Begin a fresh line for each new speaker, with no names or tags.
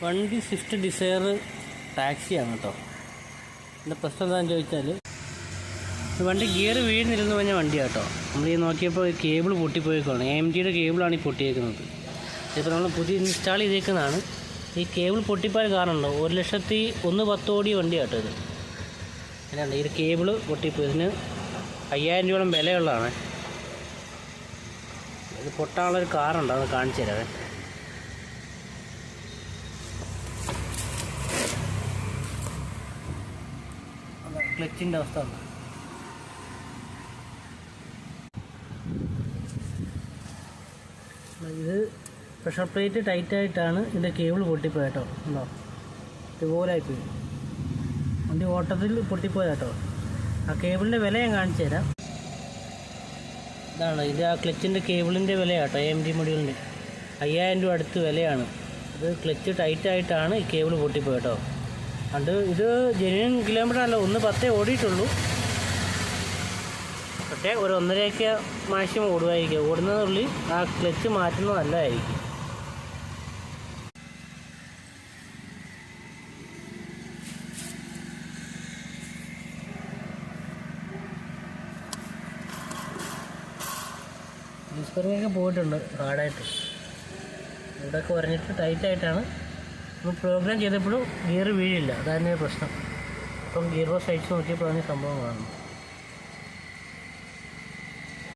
വണ്ടി Swift Dzire ടാക്സിയാണ് കേട്ടോ. എൻ്റെ പ്രശ്നം എന്താണെന്ന് ചോദിച്ചാൽ വണ്ടി ഗിയർ വീഴുന്നില്ലെന്ന് പറഞ്ഞ വണ്ടിയാണ് കേട്ടോ. നമ്മൾ ഈ നോക്കിയപ്പോൾ കേബിൾ പൊട്ടിപ്പോയേക്കാണ്. AMGയുടെ കേബിളാണ് ഈ പൊട്ടിയേക്കുന്നത്. ഇതിപ്പോൾ നമ്മൾ പുതിയ ഇൻസ്റ്റാൾ ചെയ്തേക്കുന്നതാണ്. ഈ കേബിൾ പൊട്ടിപ്പോയ കാരണമുണ്ടോ 1,01,10 ഓടിയ വണ്ടിയാണ് കേട്ടോ ഇത്. അതിനാണ് ഈ കേബിൾ പൊട്ടിപ്പോയി. ഇതിന് 5,000 രൂപയോളം വിലയുള്ളതാണ്. ഇത് പൊട്ടാനുള്ളൊരു കാറുണ്ട്, അത് കാണിച്ചു തരാവേ. ക്ലച്ചിൻ്റെ അവസ്ഥ ഉണ്ട്. ഇത് പ്രഷർ പ്ലേറ്റ് ടൈറ്റായിട്ടാണ് ഇതിൻ്റെ കേബിൾ പൊട്ടിപ്പോയട്ടോ. ഉണ്ടോ, ഇതുപോലായിപ്പോയി. വണ്ടി ഓട്ടത്തിൽ പൊട്ടിപ്പോയതാട്ടോ. ആ കേബിളിൻ്റെ വില ഞാൻ കാണിച്ചു തരാം. ഇതാണ് ഇത്, ആ ക്ലച്ചിൻ്റെ കേബിളിൻ്റെ വിലയാട്ടോ. AMG മൊഡ്യൂളിൻ്റെ 5,000 രൂപ അടുത്ത് വിലയാണ്. ഇത് ക്ലച്ച് ടൈറ്റായിട്ടാണ് ഈ കേബിൾ പൊട്ടിപ്പോയട്ടോ. അത് ഇത് ജെന്യൂൻ കിലോമീറ്റർ അല്ല, 1,10 ഓടിയിട്ടുള്ളൂ. പക്ഷേ ഒരു 1.5 മാക്സിമം ഓടുമായിരിക്കും. ഓടുന്നതിനുള്ളിൽ ആ ക്ലച്ച് മാറ്റുന്നത് നല്ലതായിരിക്കും. ഡിസ്പെറിയൊക്കെ പോയിട്ടുണ്ട് ഹാർഡായിട്ട്. ഇവിടെയൊക്കെ പറഞ്ഞിട്ട് ടൈറ്റായിട്ടാണ്. നമ്മൾ പ്രോഗ്രാം ചെയ്തപ്പോഴും ഗിയർ വീഴില്ല, അതാണ് പ്രശ്നം. അപ്പം ഗിയർ ബോക്സ് അയച്ച് നോക്കിയപ്പോഴാണ് സംഭവം കാണുന്നത്.